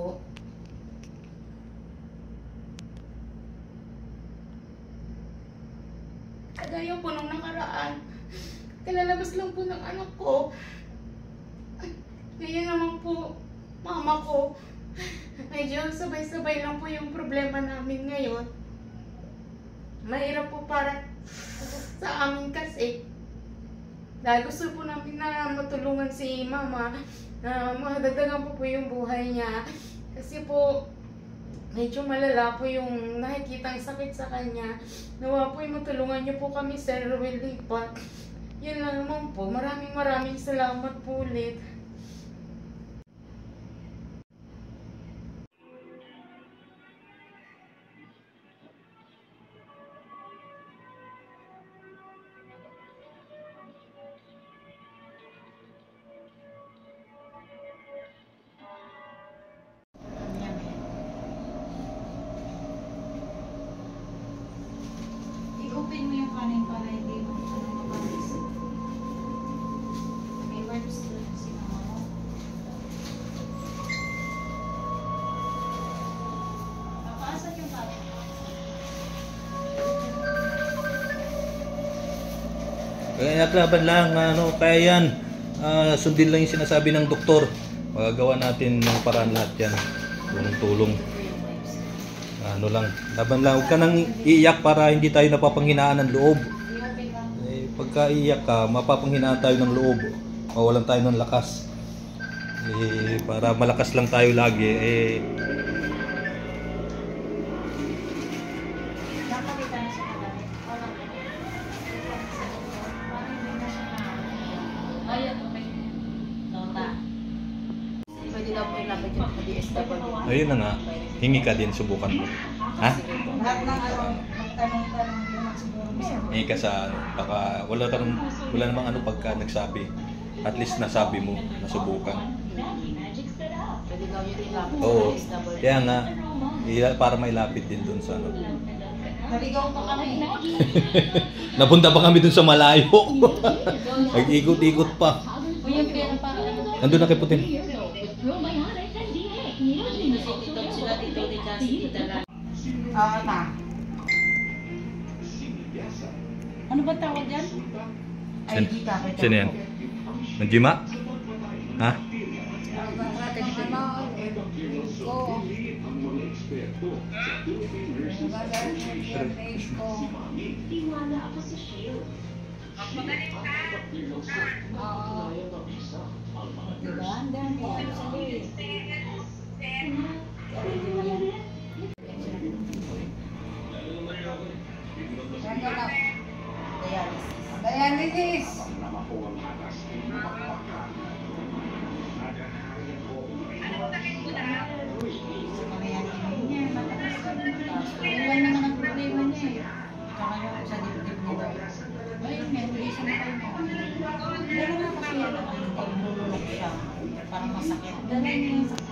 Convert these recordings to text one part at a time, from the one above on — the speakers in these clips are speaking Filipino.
po. Kagaya po nung nakaraan, kalalabas lang po ng anak ko. Ngayon naman po, mama ko, medyo sabay-sabay lang po yung problema namin ngayon. Mahirap po para sa amin kasi. Dahil gusto po namin na matulungan si mama na madagdagan po yung buhay niya. Kasi po, medyo malala po yung nakikitang sakit sa kanya. Nawa po yung matulungan niyo po kami, Sir Ruel Lipat. Yun lang naman po. Maraming salamat po ulit. I-open mo yung kanin para hindi mo makalis. May wipes doon si mama mo. Napaasan yung kanin. Kaya laban lang, kaya yan, sundin lang yung sinasabi ng doktor. Magagawa natin ng paraan lahat yan. Tulong. Laban lang. Huwag ka nang iiyak para hindi tayo napapanghinaan ng loob. Pagka iiyak ka, mapapanghinaan tayo ng loob. Mawalan tayo ng lakas. Para malakas lang tayo lagi. Nakakita na siya na ayun, okay. Nota. Pwede daw po ilapit yung DSWD. Ayun na nga, hingi ka din, subukan mo. Ha? Lahat ng magtanong-tanong din siguro mo siya. Hingi ka sa baka wala namang pagka nagsabi. At least nasabi mo, nasubukan. Pwede daw yun ilapit Oo, sa DSWD. kaya nga, para mailapit din dun sa Naligaw pa kami. Napunta pa kami dun sa malayo. Nag-ikot-ikot pa. O yung pera para ano? Nandun na kay Putin. Ta. Ano ba tawag yan? ID capital. Sino yan? Nanjima? Ha? Dialysis. Iwan naman ang problema niya eh. Tsaka yung sa dibdib niya daw. Ayun nga, hindi siya makain. Pero nga kasi yan ang nululok siya. Parang masakit. Dala niya yung sakit.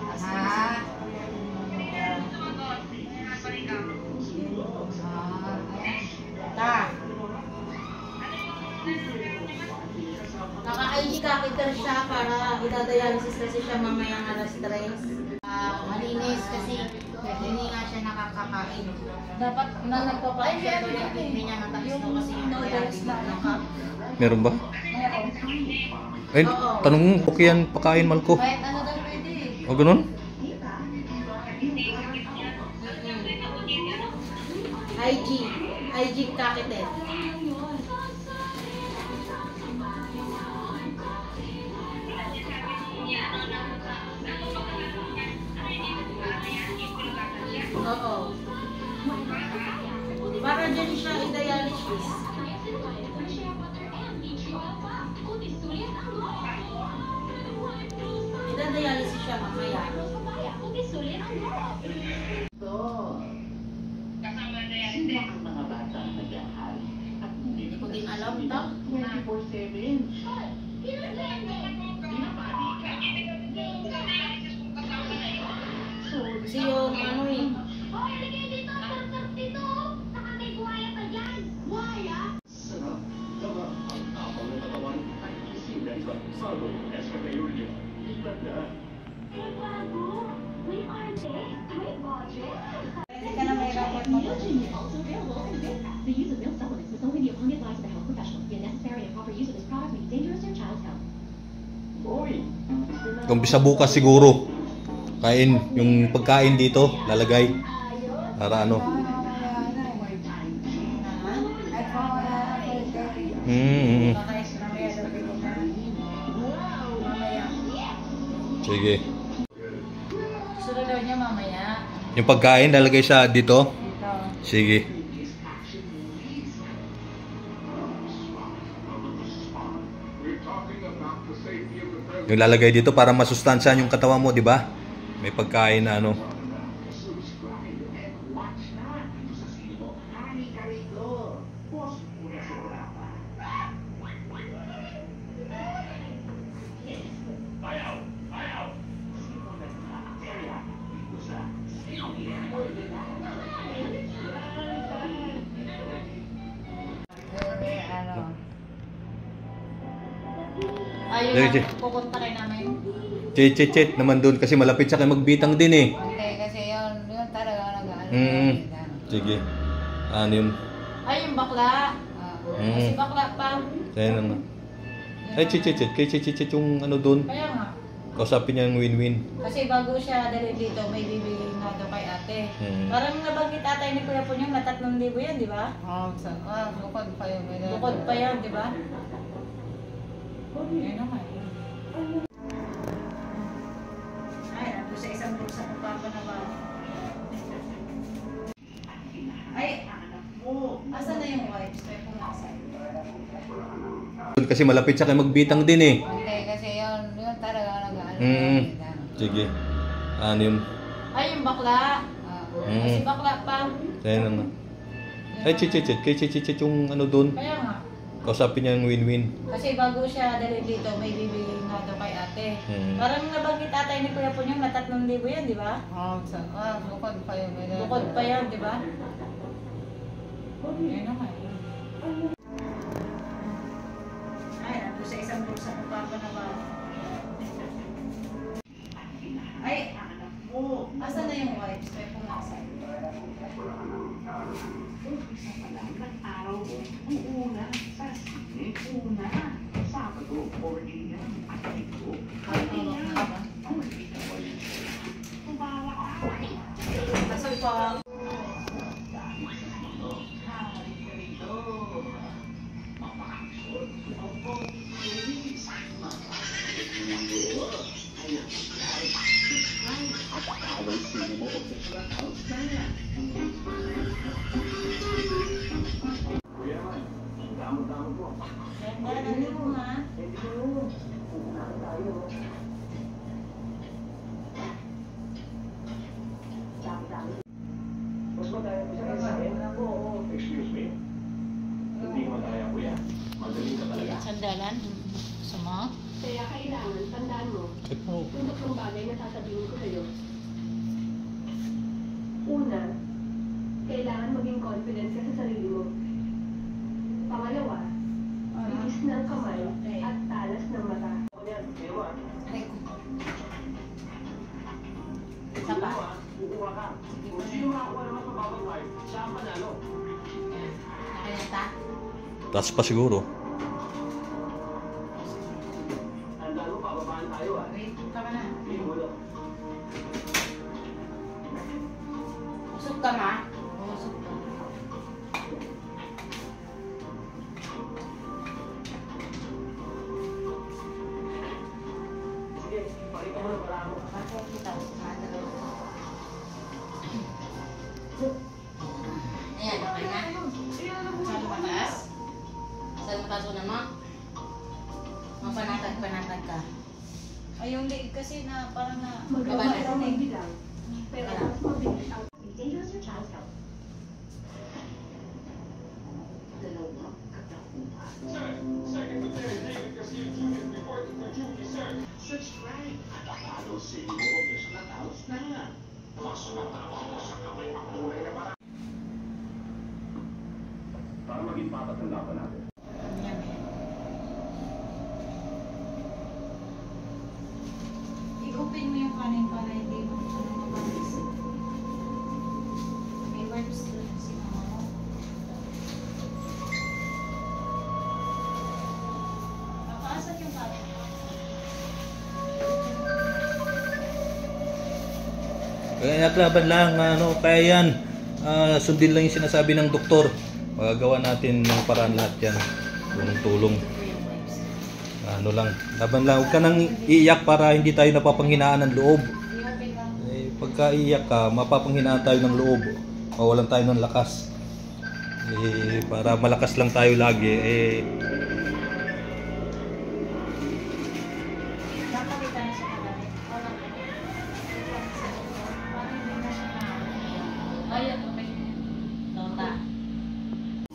Ta. Naka-ID catheter siya para idadialysis kasi siya mamayang alas 3. Malinis kasi hindi nga siya nakakakain. Dapat na nagpapakain siya doon yung kidney niya matamis daw kasi yung noodles na Meron ba? meron. Ay, tanong mo, okay yan, pakain mal ko. Kahit ano daw pwede eh. O ganun? IG catheter. Oo. Para dyan siya i-dialysis. I-dialysis siya mamaya. Sila ang mga bata nag-aaral at hindi Hindi ko din alam ito. 24/7. Kasi yung ano eh. Sarap. Tama ang tapang ng katawan at isigan sa salo escapade. Ilan na. Umpisa bukas siguro. Kain, yung pagkain dito, lalagay. Para ano. Sige. Gusto daw niya mamaya. Yung pagkain, lalagay sa dito. Dito. Sige. Yung lalagay dito para masustansyahan yung katawan mo, di ba? May pagkain na ano. Ayun Sige. lang, pupunta kayo namin. Chet naman doon kasi malapit siya kay Magbitang din eh. Hindi, kasi yun talaga nag-ano. Sige. Ano yun? Ay, yung bakla. Kasi bakla pa. Kaya naman. Ay, chet. Kay chet yung ano doon. Kaya nga. Kausapin niya yung win-win. Kasi bago siya dali dito, may bibigay nga daw kay ate. Parang nabanggit atay ni Kuya Punyong na 3,000 yan, di ba? Bukod pa yun. Bukod pa yan, di ba? Yan naman. Ay, nandun sa isang bulsa ng papa na ba? Ay, asa na yung wipes? May pumasay. Kasi malapit siya kay Magbitang din eh. Hindi, kasi yun talaga nag-ano. Sige. Ano yun? Ay, yung bakla. Kasi bakla pa. Kaya naman. Ay, chet. Kay chet yung ano doon. Kaya nga. Kausapin niya yung win-win. Kasi bago siya dali dito, may bibigay nga daw kay ate. Parang nabanggit atay ni Kuya Punyong na 3,000 yan, di ba? Bukod pa yun. Bukod pa yan, di ba? Yan naman. Ay, nandun sa isang bulsa ng papa na ba? Ay, asa na yung wipes? May pumasay. Masal pa. Ganda na mo ha. Excuse me? Hindi ko mataya, kuya. Magaling ka talaga. Sandalan? Sama? Kaya kailangan, tandaan mo, yung tatlong bagay na sasabihin ko sa'yo. Una, kailangan maging confident ka sa sarili mo. Pangalawa, bilis ng kamay at talas ng mata. Isa pa. Kukuha ka. Kung sino makakuha naman sa bawat wife, siya ang manalo. Nakalita? Taas pa siguro. Tandaan mo, pababaan tayo ah. Wait, tama na. Hindi mo lang. Usok ka ma? Usok ka. Sige, pakita mo na para ako. Bakit kita madalo? Ayan, okay na. Saan mataas? Saan mataas ko naman? Mapanatag ka. Ay, yung leg kasi na parang na... Magawa Baba na. ka magbilang, pero mas mabilis ang dangerous your child's health. Subscribe at ang si mo sa natapos na nga. Mas matapos sa kamay pakulay na para. Para maging patat ang laban natin. I-open mo yung kanin para hindi mo mabangis. May wipes doon si mama mo. Nakaasat yung kanin. Kaya laban lang, kaya yan. Sundin lang yung sinasabi ng doktor. Magagawa natin ng paraan lahat yan. Tulong-tulong. Lang, laban lang. Huwag ka nang iiyak para hindi tayo napapanghinaan ng loob. Pagka iiyak ka, mapapanghinaan tayo ng loob. Mawalan tayo ng lakas. Para malakas lang tayo lagi. Ayan, okay. Nota.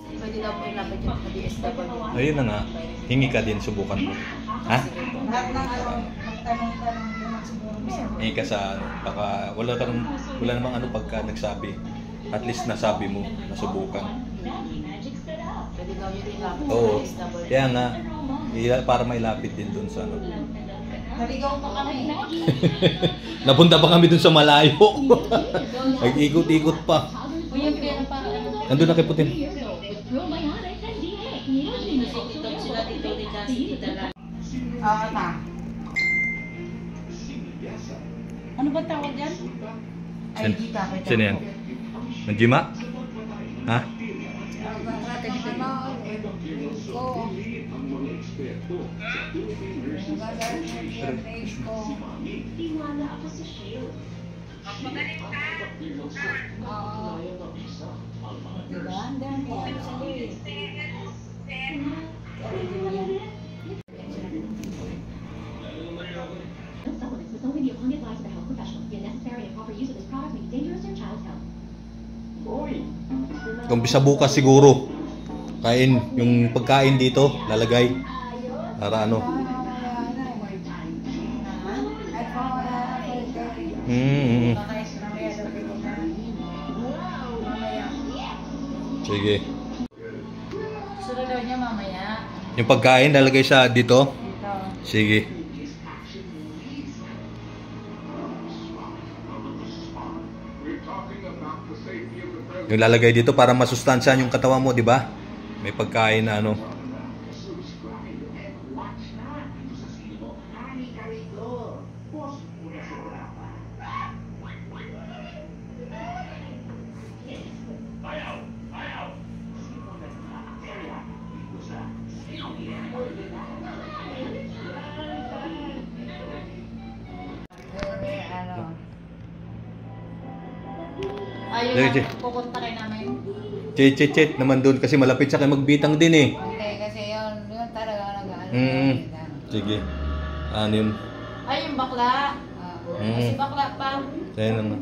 Pwede daw po ilapit yung DSW. Ayun na nga. Hingi ka din, subukan mo. Ha? Lahat ng magtanong-tanong yung siguro meron. Hingi ka sa baka wala namang pagka nagsabi. At least nasabi mo, nasubukan. Pwede daw yun ilapit Oo. sa DSW. Kaya nga, para mailapit din dun sa Naligaw pa kami. Napunta pa kami dun sa malayo. Nag-ikot-ikot pa. Kuya, kaya na para ano? Nandun na kay Putin. Sinitog sila dito din kasi dito lang. Oo, ta. Ano ba tawag yan? Ay, di ka. Sino yan? Najima? Ha? Tiwala ako sa Shield. Diba? Ang dami yan sa Louis. Supplements must only be upon the advice of a health professional. The unnecessary and improper use of this product may be dangerous to your child's health. Umpisa bukas siguro. Kain, yung pagkain dito, lalagay. Para ano. Sige. Sunod daw niya mamaya. Yung pagkain, lalagay sa dito. Dito. Sige. Yung lalagay dito para masustansyahan yung katawan mo, di ba? May pagkain na ano. Ayun Sige. lang, pupunta kayo namin. Chet naman doon kasi malapit sa kay magbitang din eh. Okay, kasi yun talaga nag-ano. Sige. Ano yun? Ay, yung bakla. Kasi bakla pa. Kaya naman.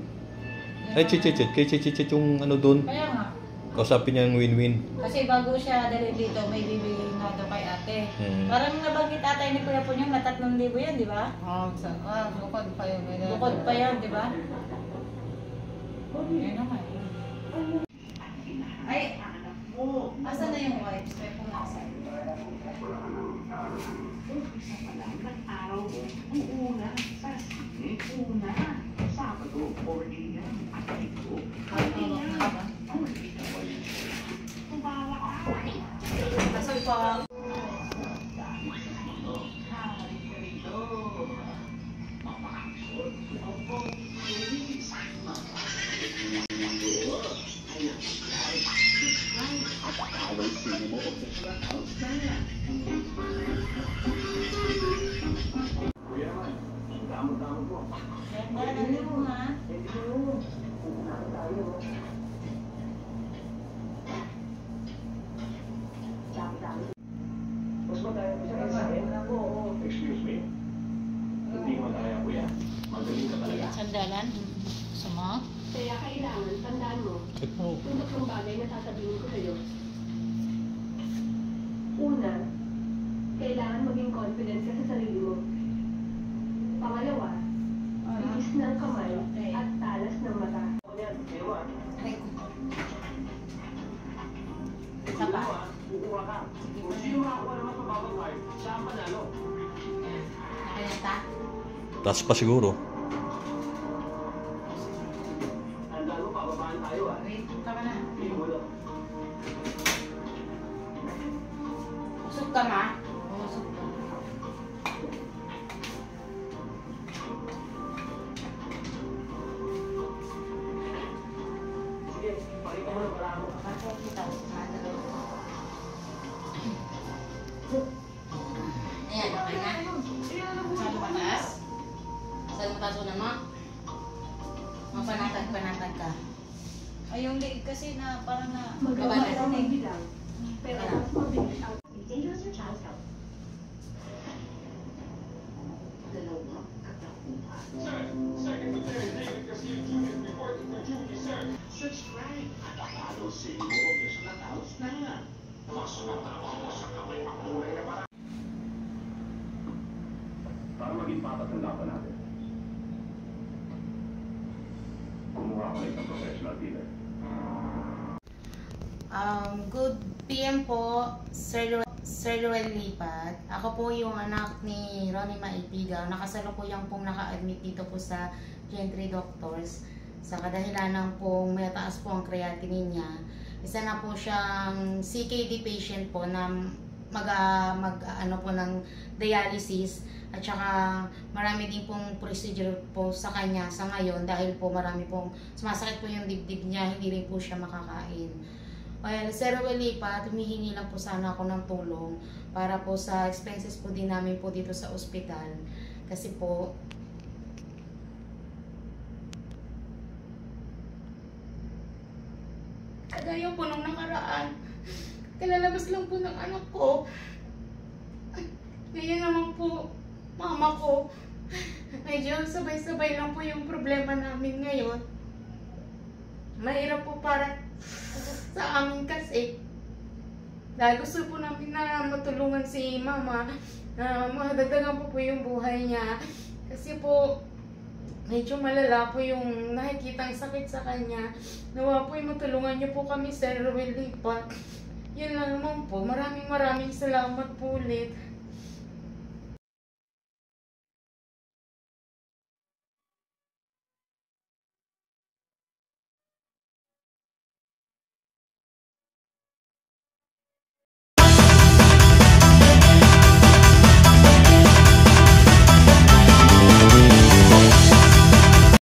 Ay, Chet. Kay Chet yung ano doon. Kaya nga. Kausapin niya yung win-win. Kasi bago siya dali dito, may bibigay nga daw kay ate. Parang nabanggit atay ni Kuya Punyong na 3,000 yan, di ba? Bukod pa yun. Bukod pa yan, di ba? Yan naman. Ay, asan na yung wipes? May pumasay. Nasaan pa? Dali mo ha. Excuse me? Hindi mo kaya, kuya. Magaling ka talaga. Sandalan? Sama? Kaya kailangan tandaan mo Check mo. kung tatlong bagay na sasabihin ko sa'yo. Una, kailangan maging confident ka sa sarili mo. Pangalawa, bilis ng kamay at talas ng mata. Isa pa? Kukuha ka. Kung sino makakuha naman sa bawat part, siya ang manalo. Nakayata? Taas pa siguro. Tandaan mo, pababaan tayo ah. Wait, tama na. Hindi mo lang. Usok ka ma? Usok ka. Ayan, okay na. Masyado mataas? Masyado mataas ulan mo? Mapanatag ka. Ay, yung leg kasi na parang na... Magawa daw magbilang, pero mas mabilis ang dangerous your child's health. Subscribe at follow si Moses Natals na. Mas matrabaho sa kamay pakulay na para. Para maging patas ang laban natin. Kumuha ko ng isang professional dealer. Good PM po, Sir Ruel Lipat. Ako po yung anak ni Ronnie Maipigaw. Nakasalukuyang pong naka-admit dito po sa Gentry Doctors. Sa kadahilan ng pong mataas po ang creatinine niya. Isa na po siyang CKD patient po na ano po ng dialysis. At saka marami din pong procedure po sa kanya sa ngayon dahil po marami pong sumasakit po yung dibdib niya, hindi rin po siya makakain. Well, Sir Ruel Lipat, humihingi lang po sana ako ng tulong para po sa expenses po din namin po dito sa ospital. Kasi po, kagaya po nung nakaraan, kalalabas lang po ng anak ko. Ngayon naman po, mama ko, medyo sabay-sabay lang po yung problema namin ngayon. Mahirap po para sa amin kasi. Dahil gusto po namin na matulungan si mama, na madagdagan po yung buhay niya. Kasi po, medyo malala po yung nakikitang sakit sa kanya. Nawa po yung matulungan niyo po kami, Sir Ruel Lipat. Yun lang naman po. Maraming salamat po ulit.